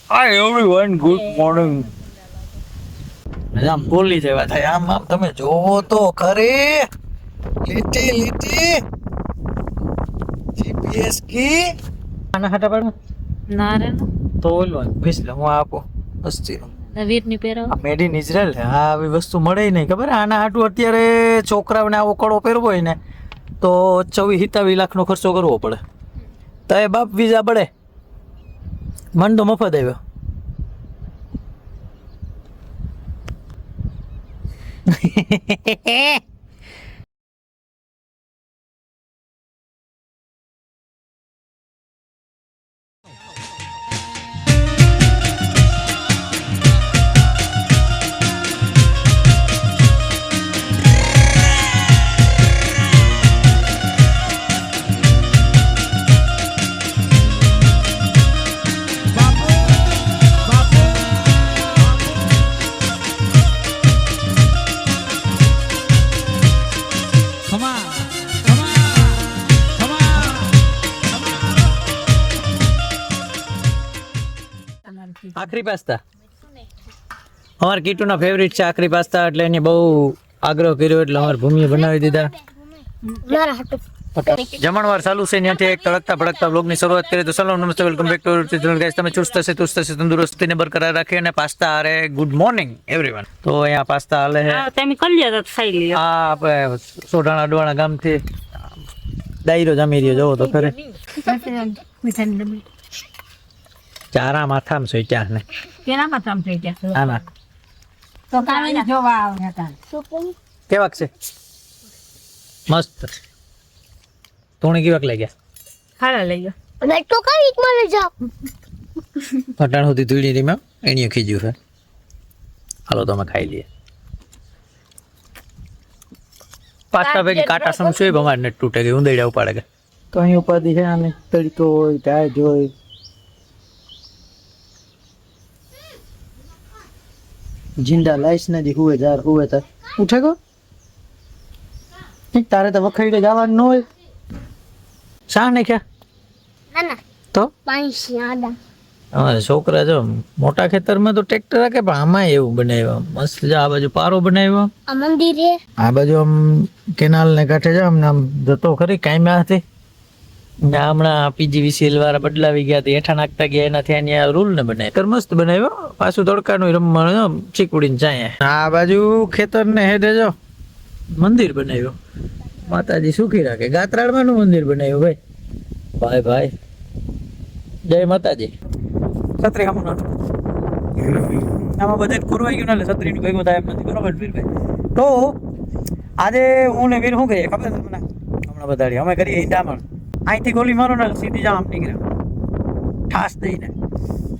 Hi everyone, good morning. આમ બોલી જેવા થાય આમ તમે જોવો તો ખરી લીટી લીટી જીપીએસ કી આના હાટા પાડ ના રે તો ઓલો ભીસલે હું આપો અસ્તી નવીર ની પહેરાવ આ મેડ ઇન ઇઝરાયલ છે આ આવી વસ્તુ મળે નહીં ખબર આના હાટું અત્યારે છોકરાઓને આવો કડો પહેરવો હોય ને તો 24-27 લાખનો ખર્ચો કરવો પડે તો એ બાપ વિઝા પડે મન તો મફત આવ્યો આખરી પાસ્તા અમાર કીટુના ફેવરિટ છે આખરી પાસ્તા એટલે એને બહુ આગ્રહ કર્યો એટલે અમાર ભૂમિએ બનાવી દીધા જમણવાર ચાલુ છે ત્યાંથી એક તડકતા ભડકતા બ્લોગની શરૂઆત કરી તો સલામ નમસ્તે welcome back to channel guys તમે ચુસ્ત હશે તંદુરસ્તીને બરકરાર રાખી અને પાસ્તા હારે ગુડ મોર્નિંગ એવરીવન તો અહીંયા પાસ્તા હાલે છે તમે કરી લ્યો તો ખાઈ લ્યો આ આપણે સોઢાણા ડોણા ગામથી દાયરો જામી રહ્યો જોવો તો ખરે ચારા માથામ છે ત્યાં ને કેના માથામ થઈ ગયા આના તો કામે જોવા આવે હતા કેવાક છે મસ્ત તોણે કેવાક લાગ્યા ખાડા લઈ ગયો અને તો કઈ એક મને જાવ પટાણ સુધી ધૂળી રીમાં એણીએ ખીજ્યું છે હાલો તો અમે ખાઈ લઈએ પાસ્તા ભેગી કાંટા સમજો અમારે ને તૂટે ગઈ ઊંધેડા ઉપાડે કે તો અહીં ઉપાધિ છે આને તડકો હોય ટાઈટ હોય जिंदा लाइस ने दी हुए जार हुए था उठे को तारे तो वखड़ी जवान न હોય શા ને ક્યાં ના ના તો પાણી આડા અમારે છોકરા જો મોટા ખેતરમાં તો ટ્રેક્ટર રાખે પણ આમાં એવું બનાવ્યો મસ્ત જો આ બાજુ પારો બનાવ્યો આ મંદિર હે આ બાજુ આમ કેનાલ ને કાંઠે જો આમ જતો ખરી કાયમા હતી ને હમણાં પીજીવીસીએલ વાળા બદલાવી ગયા હતી હેઠા નાખતા ગયા એનાથી અહીંયા રૂલ ને બનાવ્યો મસ્ત બનાવ્યો પાછું તડકાનું રમવાનું ચીકુડીને ચાય આ બાજુ ખેતર ને હેડે જો મંદિર બનાવ્યો માતાજી સુખી રાખે ગાત્રાળમાં નું મંદિર બનાવ્યું ભાઈ ભાઈ જય માતાજી છત્રી હમણાં આમાં બજેટ ખોરવાઈ ગયું ને એટલે છત્રીનું ભેગું થાય એમ નથી બરોબર વીરભાઈ તો આજે હું ને વીર શું કહીએ ખબર છે તમને હમણાં બધાડી અમે કરીએ ઈંડામણ અહીંથી ગોલી મારો ને સીધી જામ નીકળ્યો ઠાસ દઈને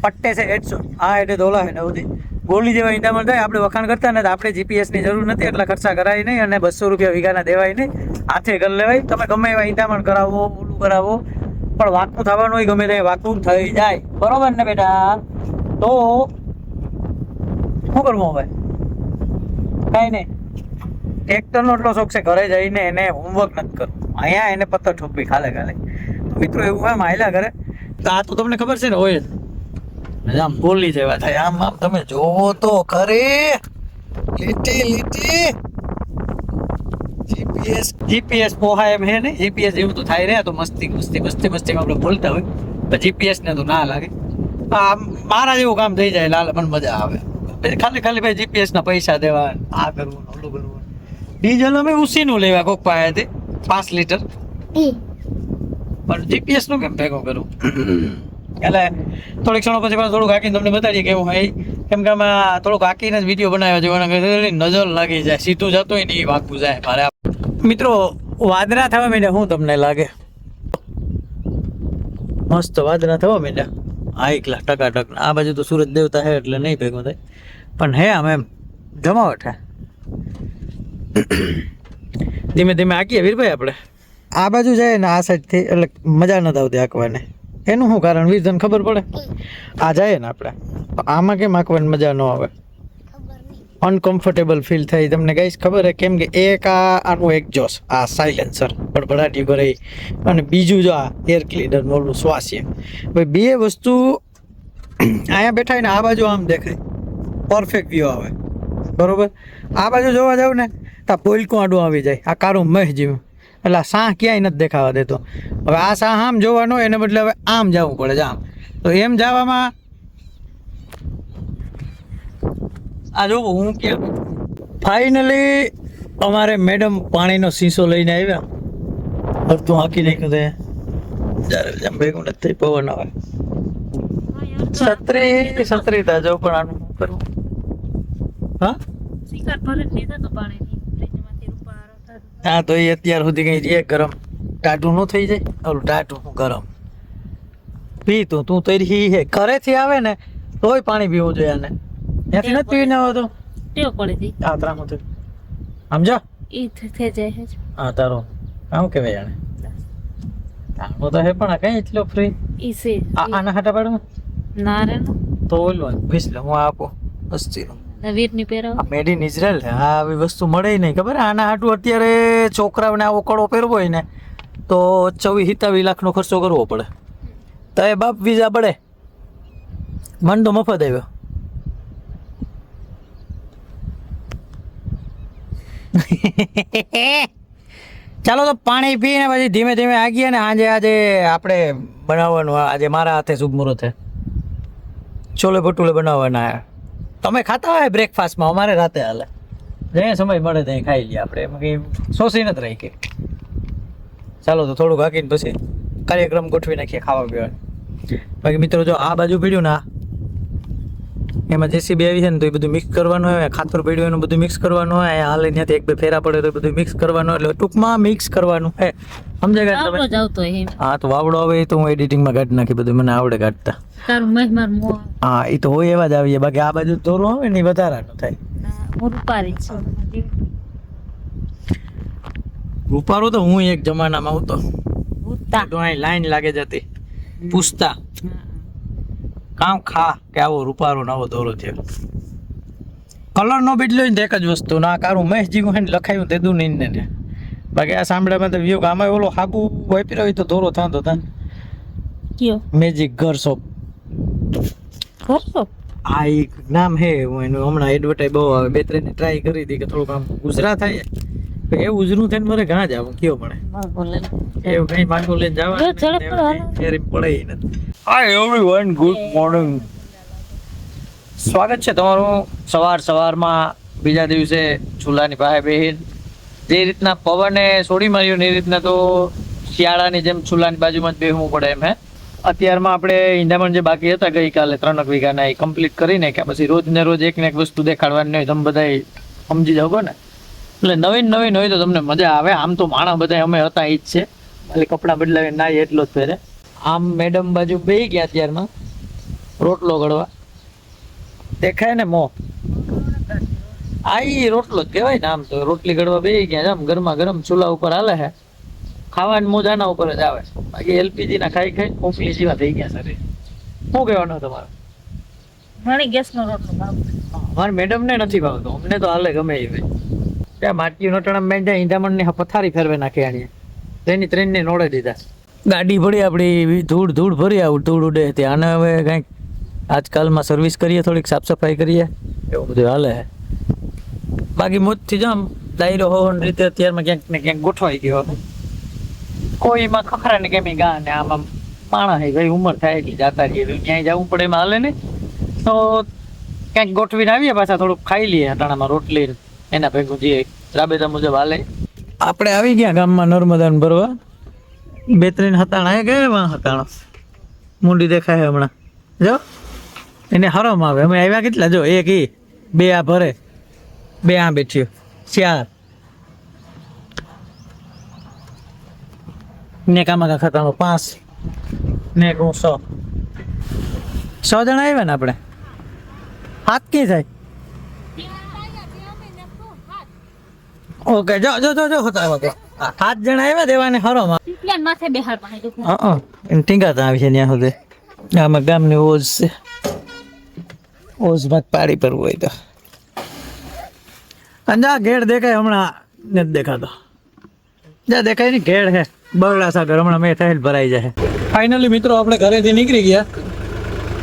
પટ્ટે છે 100 આ એટલે દોલા છે નવથી ગોલી જેવા ઈંડામણ થાય આપણે વખાણ કરતા ને આપણે જીપીએસની જરૂર નથી એટલા ખર્ચા કરાય નહીં અને 200 રૂપિયા વીઘાના દેવાય નહીં હાથે કરી લેવાય તમે ગમે એવા ઈંડામણ કરાવો ઓલું કરાવો પણ વાકું થવાનું હોય ગમે તે વાકું થઈ જાય બરોબર ને બેટા તો શું કરવું હવે કાંઈ નહીં ટ્રેક્ટરનો એટલો શોખ છે ઘરે જઈને એને હોમવર્ક નથી કરવું અહીંયા એને પથ્થર ઠોકવી ખાલે મિત્રો એવું એમ હાલ્યા કરે તો આ તો તમને ખબર છે ને હોય આમ બોલી જેવા થાય આમ તમે જોવો તો ખરી લીટી લીટી જીપીએસ પોહા એમ હે ને જીપીએસ એવું તો થાય રે તો મસ્તી આપણે બોલતા હોય તો જીપીએસ ને તો ના લાગે આ મારા જેવું કામ થઈ જાય લાલ પણ મજા આવે ખાલી ભાઈ જીપીએસ ના પૈસા દેવા આ કરવું ઓલું કરવું ડીઝલ અમે ઉસીનું લેવા કોક પાસેથી 5 લીટર પણ જીપીએસ નું કેમ ભેગું કરું એટલે થોડીક ક્ષણો પછી થોડુંક હાકીને તમને બતાડીએ કેવું હોય કેમ કે આમાં થોડુંક હાકીને જ વિડીયો બનાવ્યો છે નજર લાગી જાય સીધું જતો હોય ને એ વાગવું જાય મારે મિત્રો વાદળા થવા માંડ્યા શું તમને લાગે મસ્ત વાદળા થવા માંડ્યા આ 1,00,000% આ બાજુ તો સૂરજ દેવતા હે એટલે નહીં ભેગું થાય પણ હે આમ એમ જમાવટ હે ધીમે ધીમે હાકીએ વીરભાઈ આપણે આ બાજુ જાય ને આ સાઈડથી એટલે મજા નથી આવતી હાંકવાને એનું શું કારણ વીર તને ખબર પડે આ જાય ને આપણે આમાં કેમ હાંકવાની મજા ન આવે અનકમ્ફર્ટેબલ ફીલ થાય તમને ગાઈસ ખબર હે કેમ કે એક આનું એક્ઝોસ્ટ આ સાયલેન્સર બડબડાટી કરે અને બીજું જો આ એર ક્લીનર નું ઓલું શ્વાસ્ય ભાઈ બે વસ્તુ અહીંયા બેઠા ને આ બાજુ આમ દેખાય, પરફેક્ટ વ્યૂ આવે, બરોબર. આ બાજુ જોવા જાવ ને તો પોલકું આડું આવી જાય, આ કારું મહ જેવું, એટલે આ સાહ ક્યાંય નથી દેખાવા દેતો. હવે આ સાહ આમ જોવાનો એને બદલે હવે આમ જવું પડે છે, આમ. તો એમ જવામાં આ જો હું કેમ ફાઇનલી અમારે મેડમ પાણીનો શીશો લઈને આવ્યા. અડધું હાંકી નાખ્યું તે જ્યારે જેમ ભેગું નથી થઈ, પવન આવે. છત્રી તા જો પણ આનું શું કરવું? હા શિકાર ભરે લીધા તો પાણીની ફ્રીજમાંથી રૂપારો થતો. હા, તો એ અત્યાર સુધી કઈ એ ગરમ ટાટું ન થઈ જાય. ઓલું ટાટું હું ગરમ પી તું તરી હે ઘરેથી આવે ને તોય પાણી પીવું જોઈએ. આને ત્યાંથી નથી પીને આવે તો ટેવ પડી હતી. આ ત્રામું થયું સમજો. ઈ થઈ જાય છે. હા, તારો આમ કહેવાય જાણે આનું તો હે પણ આ કઈ એટલો ફ્રી ઈ છે આના હાટા પાડું ના રે તો ઓલું ભીસ લે હું આપો અસ્તીનું વીરની પહેરાવ. આ મેડ ઇન ઇઝરાયલ છે. આ આવી વસ્તુ મળે નહીં ખબર. આના હાટું અત્યારે છોકરાઓને આવો કડો પહેરવો હોય ને તો 24-27 લાખનો ખર્ચો કરવો પડે. તો એ બાપ વિઝા પડે, મન તો મફત આવ્યો. ચાલો તો પાણી પીને પછી ધીમે ધીમે આગીએ ને આજે આપણે બનાવવાનું. આજે મારા હાથે શુભ મુહૂર્ત છે, છોલે ભટુલે બનાવવાના. તમે ખાતા હોય બ્રેકફાસ્ટમાં, અમારે રાતે હાલે. જે સમય મળે ત્યાં ખાઈ લઈએ આપણે, એમાં કંઈ સોસી નથી રહી કે. ચાલો તો થોડુંક હાકીને પછી કાર્યક્રમ ગોઠવી નાખીએ ખાવા પીવાનું. બાકી મિત્રો જો આ બાજુ પીડ્યું ને એમાં જેસીબી આવી છે ને તો એ બધું મિક્સ કરવાનું હોય, ખાતર પડ્યું એનું બધું મિક્સ કરવાનું હોય. અહીંયા હાલે ત્યાંથી 1-2 ફેરા પડે તો બધું મિક્સ કરવાનું, એટલે ટૂંકમાં મિક્સ કરવાનું હે. સમજાય ગયા તમે? આવતો એમ. હા, તો વાવડો આવે તો હું એડિટિંગમાં કાઢી નાખી, બધું મને આવડે કાઢતા. તારું મહેમાન મો હા, એ તો હોય એવા જ આવીએ. બાકી આ બાજુ દોરો આવે ને એ વધારાનું થાય. હું રૂપારી છું. રૂપારો તો હું એક જમાનામાં આવતો ઉતા તો અહીં લાઈન લાગે જતી, પૂછતા કામ ખા કે આવો રૂપારો નવો દોરો થયો. કલર નો બદલ્યો ને એક જ વસ્તુ ના કારું મહેશ જીવું હે ને લખાયું તે દું નહીં ને. બાકી આ સાંભળ્યામાં તો વ્યૂ આમાં ઓલો હાબુ વાપર્યો હોય તો દોરો થતો તા. કયો મેજિક ઘર શોપ કરશો? આ એક નામ હે, હું એનું હમણાં એડવર્ટાઈઝ બહુ આવે. 2-3 ટ્રાય કરી હતી કે થોડુંક આમ ઉજરા થાય. એ ઉજરું થઈને મારે ઘણા જ આવું કયો પડે બોલે એવું કઈ માંગો લઈને જો ઝડપ પર હાલો. જવાનું પડે નથી. Hi everyone, good morning. સ્વાગત છે તમારું સવારમાં બીજા દિવસે ચૂલાની પાસે બેહીને. જે રીતના પવને છોડી માર્યો ને એ રીતના તો શિયાળાની જેમ ચૂલાની બાજુમાં જ બેહવું પડે એમ હે. અત્યારમાં આપણે ઈંડામણ જે બાકી હતા ગઈકાલે 3 વીઘાના એ કમ્પ્લીટ કરી નાખ્યા. પછી રોજ ને રોજ એક ને એક વસ્તુ દેખાડવાની હોય, તમે બધા સમજી જાવ ને. એટલે નવીન હોય તો તમને મજા આવે. આમ તો માણસ બધા અમે હતા એ જ છે, ખાલી કપડાં બદલાવીને ના એટલો જ પહેરે. આમ મેડમ બાજુ બેસી ગયા અત્યારમાં રોટલો ઘડવા. દેખાય ને મો આ ઈ રોટલો જ કહેવાય ને. આમ તો રોટલી ઘડવા બેસી ગયા. આમ ગરમા ગરમ ચૂલા ઉપર હાલે છે. ખાવાની મોજ આના ઉપર જ આવે. બાકી એલપીજી ના ખાઈ કોફલી જેવા થઈ ગયા સર. શું કહેવાનું તમારે? મને ગેસનો રોટલો ભાવ. અમારા મેડમ ને નથી ભાવતો, અમને તો હાલે ગમે એ. ત્યાં માટી નોટણા મેં ત્યાં ઈંધામણ ની પથારી ફેરવે નાખી આણીએ. ટ્રેન ને નોડે દીધા. ગાડી પડી આપણી ધૂળ ભરી આવું, ધૂળ ઉડે ત્યાં. આને હવે કંઈક આજકાલમાં સર્વિસ કરીએ, થોડીક સાફ સફાઈ કરીએ, એવું બધું હાલે. બાકી મોજથી જામ ડાયરો હોવાની રીતે અત્યારમાં ક્યાંક ને ક્યાંક ગોઠવાઈ ગયો. કોઈમાં ખખરા ને કેમી ગા ને આમાં માણસ હે ભાઈ, ઉંમર થાય એટલી જાતા રહીએ, ક્યાંય જવું પડે એમાં હાલે ને. તો ક્યાંક ગોઠવીને આવીએ, પાછા થોડુંક ખાઈ લઈએ હટાણામાં રોટલી એના ભેગું જે રાબેતા મુજબ હાલે. આપણે આવી ગયા ગામમાં નર્મદાને ભરવા. 2-3 હતાણા ગયા હતાણા મૂંડી દેખાય હમણાં જો એને હરમ આવે. અમે આવ્યા કેટલા જો, 1 ઈ 2 આ ભરે, 2 આ બેઠ્યો, 4 ને કામાં ખતાનો 5 ને 6 જણા આવ્યા ને આપણે. હાથ કી થાય? ઓકે જો હોતા 7 જણા આવ્યા દેવાને હરમ. પ્લેન માથે બેહાડ પાણી દુખ. એમ ટીંગાતા આવી છે ત્યાં સુધી. આમાં ગામની ઓઝ છે, ઓઝમાં પાડી પરવું હોય તો. અંજા ઘેડ દેખાય હમણાં નથી દેખાતો. જા દેખાય ને ઘેડ હે, બરડા સાગર હમણાં મેં થયેલ ભરાઈ જાય. ફાઇનલી મિત્રો આપણે ઘરેથી નીકળી ગયા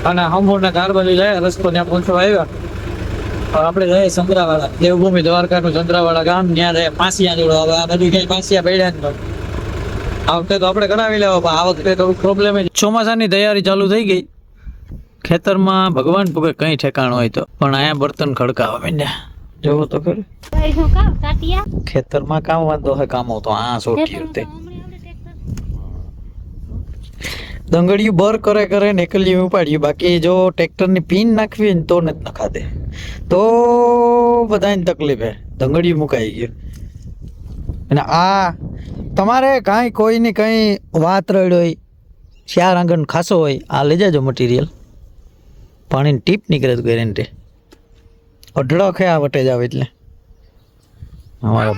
અને હમોરના ધાર બાજુ જાય રસ્તો ત્યાં પહોંચવા આવ્યા. હવે આપણે જઈએ સંદ્રાવાળા, દેવભૂમિ દ્વારકાનું સંદ્રાવાળા ગામ. ત્યાં જાય પાસિયા જોડો. હવે આ બધું ક્યાંય પાસિયા પડ્યા જ નથી. આ વખતે તો આપણે કરાવી લેવા, પણ આ વખતે તો પ્રોબ્લેમ જ. ચોમાસાની તૈયારી ચાલુ થઈ ગઈ. ખેતરમાં ભગવાન પૂગે કઈ ઠેકાણ હોય તો, પણ અહીંયા બર્તન ખડકાવા માંડ્યા. જોવો તો ખરું શું કામ કાટિયા ખેતરમાં કામ વાંધો હોય કામો તો આ સોટ્યું તે દંગડિયું બર કરે કરે ને એકલિયું ઉપાડ્યું. બાકી જો ટ્રેક્ટરની પિન નાખવી હોય ને તો નથી નખાતે, તો બધાને તકલીફ હે. દંગડિયું મુકાઈ ગયું. અને આ તમારે કાંઈ કોઈની કંઈ વાત રડ હોય, ચાર આંગણ ખાસો હોય, આ લઈ જાજો મટીરિયલ. પાણીની ટીપ નીકળે તો ગેરંટી. અઢળક હે આ વટે જાવ એટલે. અમારા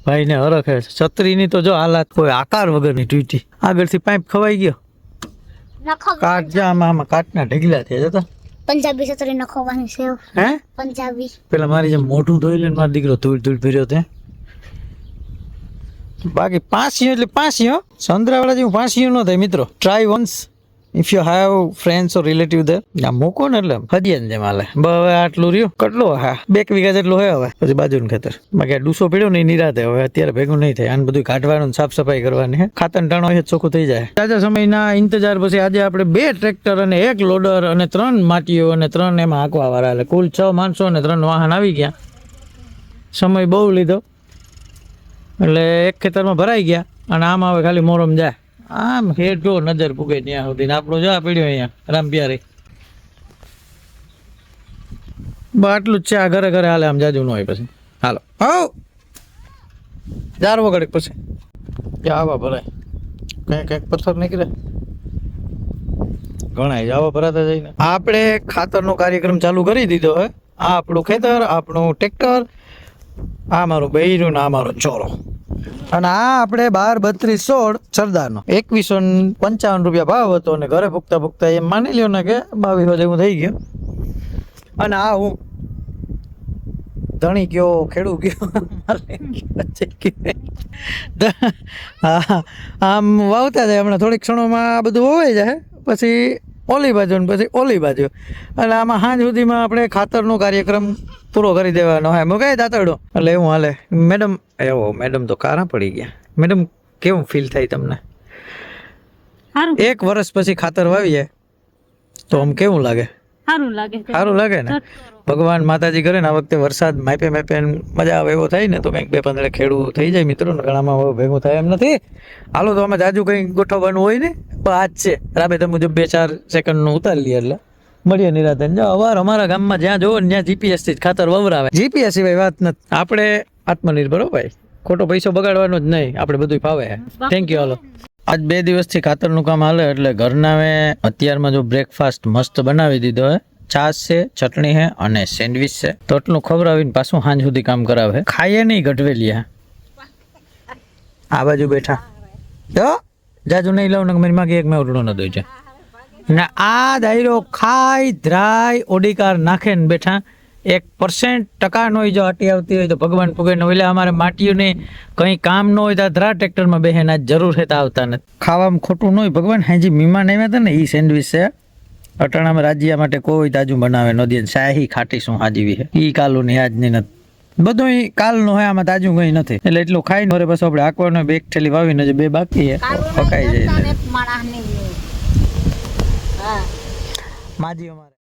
ભાઈને હરખ હે. છત્રીની તો જો હાલાત કોઈ આકાર વગરની તૂટી. આગળથી પાઇપ ખવાઈ ગયો. નખો કાટ જા આમાં કાટના ઢગલા થયા જતા. પંજાબી સતરી નખવાની છે હે પંજાબી. પેલા મારી જેમ મોઢું ધોઈ લે મારો દીકરો ધૂળ ધૂળ ફેર્યો તે. બાકી પાંસિયો એટલે પાંસિયો. સંદ્રાવાળા જેવું પાંસિયો ન થાય મિત્રો. Try once if you have friends or relative there. આ મૂકો ને એટલે હજી જેમ હાલે. હવે આટલું રહ્યું કેટલું? હા 2 વીઘા જેટલું હોય. હવે પછી બાજુનું ખેતર. બાકી આ ડૂસો પીડ્યો ને નિરાતે. હવે અત્યારે ભેગું નહીં થાય. આને બધું કાઢવાનું, સાફ સફાઈ કરવાની હે. ખાતર ટાણો હોય ચોખ્ખું થઈ જાય. તાજા સમયના ઇંતજાર પછી આજે આપણે 2 ટ્રેક્ટર અને 1 લોડર અને 3 માટીઓ અને 3 એમાં હાંકવા વાળા, એટલે કુલ 6 માણસો અને 3 વાહન આવી ગયા. સમય બહુ લીધો એટલે એક ખેતરમાં ભરાઈ ગયા. અને આમ હવે ખાલી મોરમ જાય. આમ હેઠ જો નજર પૂગે ત્યાં સુધી. આપણું જા પડ્યું અહીંયા રામપિયારી. આટલું જ છે. આ ઘરે ઘરે હાલે, આમ જાજુ ન હોય. પછી હાલો આવ જારવો ઘડીક પછી આવા ભરાય. કંઈક પથ્થર નીકળે ઘણા આવા ભરાતા જઈને. આપણે ખાતરનો કાર્યક્રમ ચાલુ કરી દીધો હે. આ આપણું ખેતર, આપણું ટ્રેક્ટર, આ મારું બૈરું ને આ મારો ચોરો. અને આ આપણે 12-32-16 સરદારનો 2155 રૂપિયા ભાવ હતો. અને ઘરે ભૂગતા ભૂગતા એમ માની લ્યો ને કે 2200 જેવું થઈ ગયું. અને આ હું ધણી ગયો, ખેડૂ ગયો, હા આમ વાવતા જાય. હમણાં થોડીક ક્ષણોમાં આ બધું વવાઈ જાય. પછી ઓલી બાજુ ને પછી ઓલી બાજુ. એટલે આમાં સાંજ સુધીમાં આપણે ખાતરનો કાર્યક્રમ પૂરો કરી દેવાનો હે. મુકાય દાતરડો એટલે એવું હાલે. મેડમ એવો મેડમ તો કારા પડી ગયા. મેડમ કેવું ફીલ થાય તમને? સારું 1 વર્ષ પછી ખાતર વાવીએ તો આમ કેવું લાગે? સારું લાગે સારું લાગે ને. ભગવાન માતાજી કરે ને આ વખતે વરસાદ માપે મજા આવે એવો થાય ને તો કંઈક 2-15 ખેડૂ થઈ જાય મિત્રો. ઘણામાં ભેગું થાય એમ નથી. હાલો તો અમે જાજુ કંઈક ગોઠવવાનું હોય ને, પણ આજ છે રાબેતા મુજબ 2-4 સેકન્ડનું ઉતારી લઈએ એટલે મળીએ નિરાતે. જો અવાર અમારા ગામમાં જ્યાં જોવો ને ત્યાં જીપીએસ થી ખાતર વવરાવે. જીપીએસ સિવાય વાત નથી. આપણે આત્મનિર્ભર હો ભાઈ. ખોટો પૈસો બગાડવાનો જ નહીં. આપણે બધું ફાવે. Thank you. હાલો આજ 2 દિવસથી ખાતરનું કામ હાલે એટલે ઘરના મેં અત્યારમાં જો બ્રેકફાસ્ટ મસ્ત બનાવી દીધો હે. છાશ છે, ચટણી છે અને સેન્ડવિચ છે. તો એટલું ખવડાવીને પાછું સાંજ સુધી કામ કરાવે. ખાઈએ નહીં ગઢવેલિયા. આ બાજુ બેઠા તો જાજુ નહીં લઉં ને મારી માગી એક મેં ઉડડો ન દઉં છે ને. આ દાયરો ખાઈ ધ્રાય ઓડીકાર નાખે ને બેઠા. 1% નો જો આટી આવતી હોય તો ભગવાન પૂગે ને. એટલે અમારે માટીઓને કંઈ કામ ન હોય તો ધરા ટ્રેક્ટરમાં બેસે ના જરૂર છે તો આવતા નથી. ખાવામાં ખોટું ન હોય. ભગવાન હાજી મીમાન આવ્યા હતા ને એ સેન્ડવિચ છે. અટાણામાં રાજ્યા માટે કોઈ તાજું બનાવે ન દે. શાહી ખાટી શું હાજીવી છે એ કાલું ની આજની નથી. બધું કાલનું હોય. આમાં તાજું કંઈ નથી. એટલે એટલું ખાઈને ઘરે બસ આપણે આંકવાનો 2 થેલી વાવીને જે 2 બાકી છે પકાઈ જાય. માજી અમારે